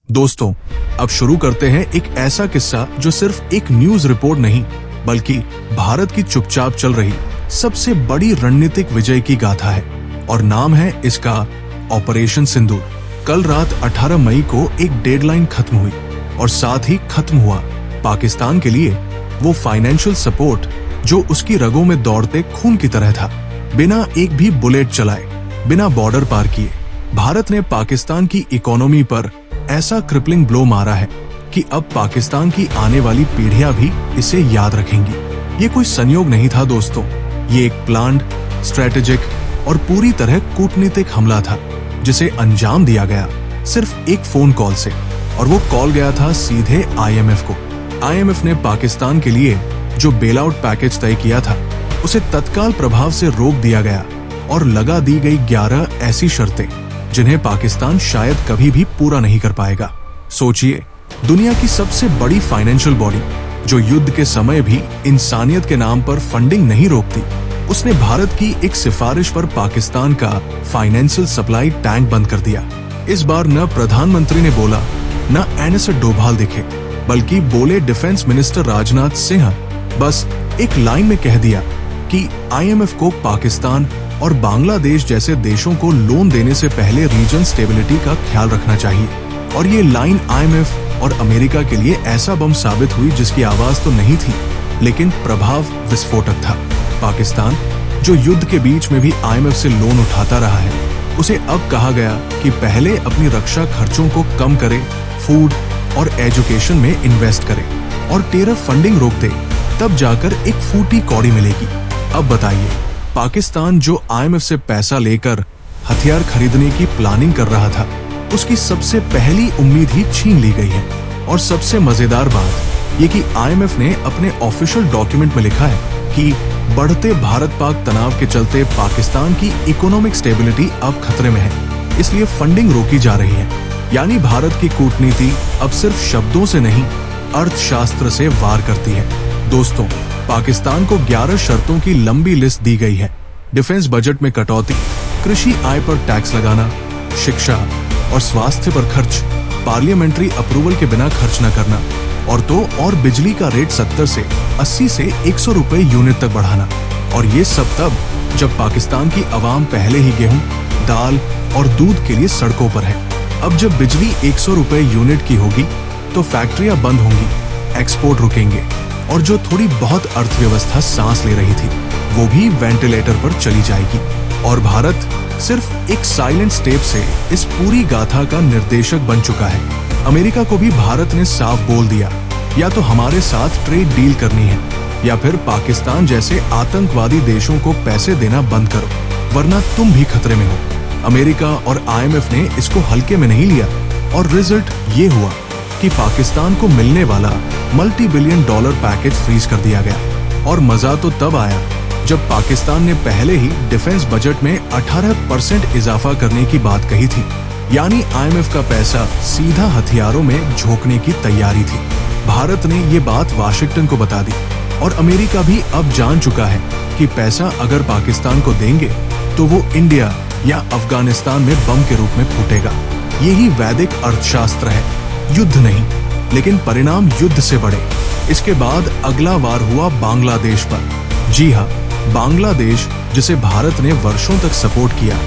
दोस्तों, अब शुरू करते हैं एक ऐसा किस्सा जो सिर्फ एक न्यूज रिपोर्ट नहीं बल्कि भारत की चुपचाप चल रही सबसे बड़ी रणनीतिक विजय की गाथा है और नाम है इसका ऑपरेशन सिंदूर। कल रात 18 मई को एक डेडलाइन खत्म हुई और साथ ही खत्म हुआ पाकिस्तान के लिए वो फाइनेंशियल सपोर्ट जो उसकी रगों में दौड़ते खून की तरह था। बिना एक भी बुलेट चलाए, बिना बॉर्डर पार किए, भारत ने पाकिस्तान की इकोनॉमी पर ऐसा क्रिपलिंग ब्लो मारा है कि अब पाकिस्तान की आने वाली पीढ़ियां भी इसे याद रखेंगी। ये कोई संयोग नहीं था दोस्तों, ये एक प्लान्ड, स्ट्रेटेजिक और पूरी तरह कूटनीतिक हमला था जिसे अंजाम दिया गया सिर्फ एक फोन कॉल से, और वो कॉल गया था सीधे IMF को। IMF ने पाकिस्तान के लिए जो बेल आउट पैकेज तय किया था उसे तत्काल प्रभाव से रोक दिया गया और लगा दी गई 11 ऐसी शर्तें जिन्हें पाकिस्तान शायद कभी भी पूरा नहीं कर पाएगा। सोचिए, दुनिया की सबसे बड़ी फाइनेंशियल बॉडी जो युद्ध के समय भी इंसानियत के नाम पर फंडिंग नहीं रोकती, उसने भारत की एक सिफारिश पर पाकिस्तान का फाइनेंशियल सप्लाई टैंक बंद कर दिया। इस बार न प्रधानमंत्री ने बोला, न एनएस डोभाल दिखे, बल्कि बोले डिफेंस मिनिस्टर राजनाथ सिंह। बस एक लाइन में कह दिया कि IMF को पाकिस्तान और बांग्लादेश जैसे देशों को लोन देने से पहले रीजन स्टेबिलिटी का ख्याल रखना चाहिए। और ये लाइन IMF और अमेरिका के लिए ऐसा बम साबित हुई जिसकी आवाज तो नहीं थी, लेकिन प्रभाव विस्फोटक था। पाकिस्तान, जो युद्ध के बीच में भी IMF से लोन उठाता रहा है, उसे अब कहा गया कि पहले अपनी रक्षा खर्चों को कम करे, फूड और एजुकेशन में इन्वेस्ट करे और टेरर फंडिंग रोक दे, तब जाकर एक फूटी कौड़ी मिलेगी। अब बताइए, पाकिस्तान जो IMF से पैसा लेकर हथियार खरीदने की प्लानिंग कर रहा था, उसकी सबसे पहली उम्मीद ही छीन ली गई है। और सबसे मजेदार बात ये कि IMF ने अपने ऑफिशियल डॉक्यूमेंट में लिखा है कि बढ़ते भारत पाक तनाव के चलते पाकिस्तान की इकोनॉमिक स्टेबिलिटी अब खतरे में है, इसलिए फंडिंग रोकी जा रही है। यानी भारत की कूटनीति अब सिर्फ शब्दों से नहीं, अर्थशास्त्र से वार करती है। दोस्तों, पाकिस्तान को 11 शर्तों की लंबी लिस्ट दी गई है। डिफेंस बजट में कटौती, कृषि आय पर टैक्स लगाना, शिक्षा और स्वास्थ्य पर खर्च, पार्लियामेंट्री अप्रूवल के बिना खर्च न करना, और बिजली का रेट 70 से 80 से 100 रुपए यूनिट तक बढ़ाना। और ये सब तब जब पाकिस्तान की आवाम पहले ही गेहूं, दाल और दूध के लिए सड़कों पर है। अब जब बिजली 100 रुपए यूनिट की होगी तो फैक्ट्रियां बंद होंगी, एक्सपोर्ट रुकेंगे और जो थोड़ी बहुत अर्थव्यवस्था सांस ले रही थी वो भी वेंटिलेटर पर चली जाएगी। और भारत सिर्फ एक साइलेंट स्टेप से इस पूरी गाथा का निर्देशक बन चुका है। अमेरिका को भी भारत ने साफ बोल दिया, या तो हमारे साथ ट्रेड डील करनी है या फिर पाकिस्तान जैसे आतंकवादी देशों को पैसे देना बंद करो, वरना तुम भी खतरे में हो। अमेरिका और IMF ने इसको हल्के में नहीं लिया और रिजल्ट ये हुआ कि पाकिस्तान को मिलने वाला $multi-billion पैकेज फ्रीज कर दिया गया। और मजा तो तब आया जब पाकिस्तान ने पहले ही डिफेंस बजट में 18% इजाफा करने की बात कही थी। यानी IMF का पैसा सीधा हथियारों में झोंकने की तैयारी थी। भारत ने ये बात वाशिंगटन को बता दी और अमेरिका भी अब जान चुका है कि पैसा अगर पाकिस्तान को देंगे तो वो इंडिया या अफगानिस्तान में बम के रूप में फूटेगा। यही वैदिक अर्थशास्त्र है, युद्ध नहीं, लेकिन परिणाम युद्ध से बड़े। इसके बाद अगला वार हुआ बांग्लादेश पर। जी हाँ, बांग्लादेश जिसे भारत ने वर्षों तक सपोर्ट किया,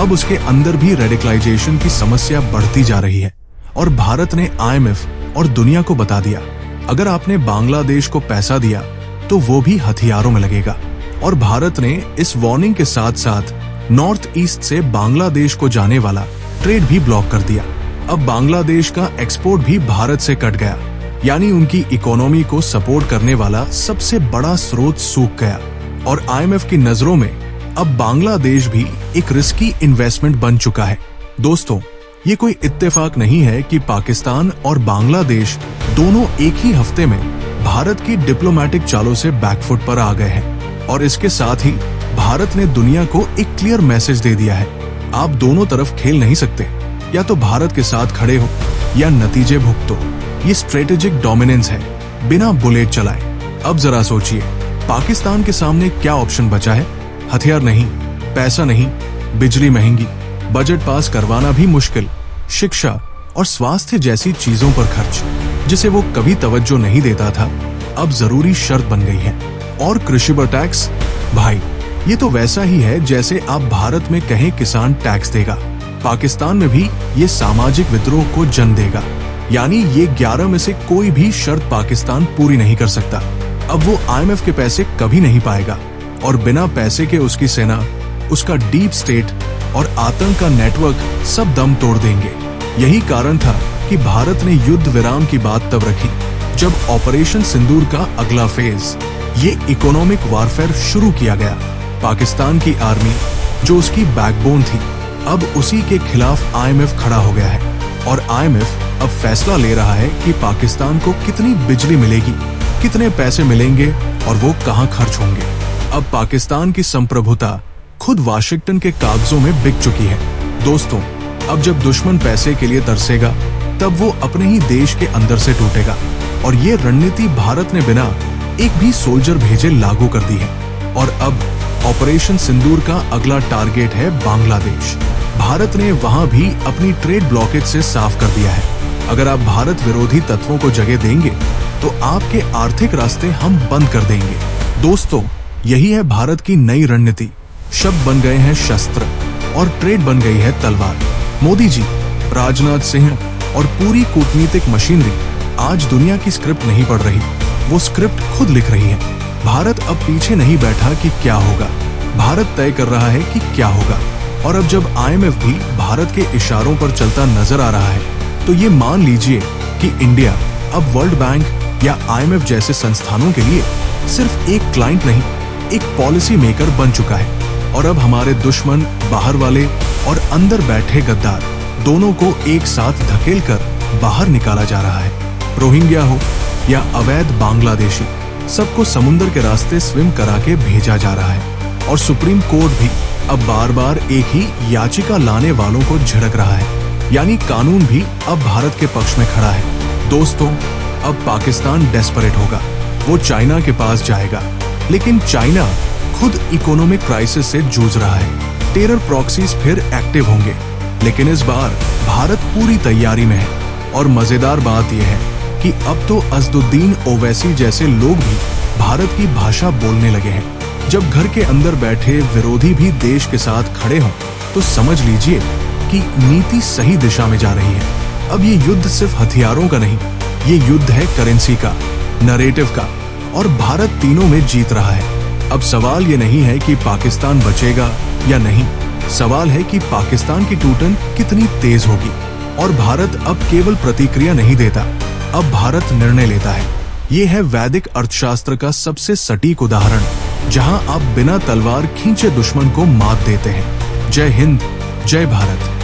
अब उसके अंदर भी रेडिकलाइजेशन की समस्या बढ़ती जा रही है। और भारत ने IMF और दुनिया को बता दिया, अगर आपने बांग्लादेश को पैसा दिया तो वो भी हथियारों में लगेगा। और भारत ने इस वार्निंग के साथ साथ नॉर्थ ईस्ट से बांग्लादेश को जाने वाला ट्रेड भी ब्लॉक कर दिया। अब बांग्लादेश का एक्सपोर्ट भी भारत से कट गया, यानी उनकी इकोनॉमी को सपोर्ट करने वाला सबसे बड़ा स्रोत सूख गया। और IMF की नजरों में अब बांग्लादेश भी एक रिस्की इन्वेस्टमेंट बन चुका है। दोस्तों, ये कोई इत्तेफाक नहीं है कि पाकिस्तान और बांग्लादेश दोनों एक ही हफ्ते में भारत की डिप्लोमेटिक चालों से बैकफुट पर आ गए हैं। और इसके साथ ही भारत ने दुनिया को एक क्लियर मैसेज दे दिया है, आप दोनों तरफ खेल नहीं सकते, या तो भारत के साथ खड़े हो या नतीजे भुगतो। ये स्ट्रेटेजिक डोमिनेंस है, बिना बुलेट चलाए। अब जरा सोचिए, पाकिस्तान के सामने क्या ऑप्शन बचा है? हथियार नहीं, पैसा नहीं, बिजली महंगी, बजट पास करवाना भी मुश्किल, शिक्षा और स्वास्थ्य जैसी चीजों पर खर्च, जिसे वो कभी तवज्जो नहीं देता था, अब जरूरी शर्त बन गई है। और कृषि पर टैक्स, भाई ये तो वैसा ही है जैसे आप भारत में कहें किसान टैक्स देगा, पाकिस्तान में भी ये सामाजिक विद्रोह को जन्म देगा। यानी ये 11 में से कोई भी शर्त पाकिस्तान पूरी नहीं कर सकता। अब वो IMF के पैसे कभी नहीं पाएगा और बिना पैसे के उसकी सेना, उसका डीप स्टेट और आतंक का नेटवर्क सब दम तोड़ देंगे। यही कारण था कि भारत ने युद्ध विराम की बात तब रखी जब ऑपरेशन सिंदूर का अगला फेज, ये इकोनॉमिक वारफेयर शुरू किया गया। पाकिस्तान की आर्मी, जो उसकी बैकबोन थी, अब उसी के खिलाफ IMF खड़ा हो गया है और IMF अब फैसला ले रहा है कि पाकिस्तान को कितनी बिजली मिलेगी, कितने पैसे मिलेंगे और वो कहां खर्च होंगे। अब पाकिस्तान की संप्रभुता खुद वाशिंगटन के कागजों में बिक चुकी है। दोस्तों, अब जब दुश्मन पैसे के लिए तरसेगा, तब वो अपने ही देश के अंदर से टूटेगा। और ये रणनीति भारत ने बिना एक भी सोल्जर भेजे लागू कर दी है। और अब ऑपरेशन सिंदूर का अगला टारगेट है बांग्लादेश। भारत ने वहां भी अपनी ट्रेड ब्लॉकेज से साफ कर दिया है। अगर आप भारत विरोधी तत्वों को जगह देंगे तो आपके आर्थिक रास्ते हम बंद कर देंगे। दोस्तों, यही है भारत की नई रणनीति। शब्द बन गए हैं शस्त्र और ट्रेड बन गई है तलवार। मोदी जी, राजनाथ सिंह और पूरी कूटनीतिक मशीनरी आज दुनिया की स्क्रिप्ट नहीं पढ़ रही, वो स्क्रिप्ट खुद लिख रही है। भारत अब पीछे नहीं बैठा कि क्या होगा, भारत तय कर रहा है कि क्या होगा। और अब जब IMF भी भारत के इशारों पर चलता नजर आ रहा है, तो ये मान लीजिए कि इंडिया अब वर्ल्ड बैंक या IMF जैसे संस्थानों के लिए सिर्फ एक क्लाइंट नहीं, एक पॉलिसी मेकर बन चुका है। और अब हमारे दुश्मन, बाहर वाले और अंदर बैठे गद्दार, दोनों को एक साथ धकेलकर बाहर निकाला जा रहा है। रोहिंग्या हो या अवैध बांग्लादेशी, सबको समुद्र के रास्ते स्विम करा के भेजा जा रहा है। और सुप्रीम कोर्ट भी अब बार बार एक ही याचिका लाने वालों को झिड़क रहा है। यानी कानून भी अब भारत के पक्ष में खड़ा है। दोस्तों, अब पाकिस्तान डेस्परेट होगा, वो चाइना के पास जाएगा। लेकिन चाइना खुद इकोनॉमिक क्राइसिस से जूझ रहा है। टेरर प्रॉक्सीज फिर एक्टिव होंगे, लेकिन इस बार भारत पूरी तैयारी में है। और मजेदार बात यह है कि अब तो असदुद्दीन ओवैसी जैसे लोग भी भारत की भाषा बोलने लगे हैं। जब घर के अंदर बैठे विरोधी भी देश के साथ खड़े हों, तो समझ लीजिए कि नीति सही दिशा में जा रही है। अब ये युद्ध सिर्फ हथियारों का नहीं, ये युद्ध है करेंसी का, नरेटिव का, और भारत तीनों में जीत रहा है। अब सवाल ये नहीं है कि पाकिस्तान बचेगा या नहीं, सवाल है कि पाकिस्तान की टूटन कितनी तेज होगी। और भारत अब केवल प्रतिक्रिया नहीं देता, अब भारत निर्णय लेता है। ये है वैदिक अर्थशास्त्र का सबसे सटीक उदाहरण, जहां आप बिना तलवार खींचे दुश्मन को मात देते हैं। जय हिंद, जय भारत।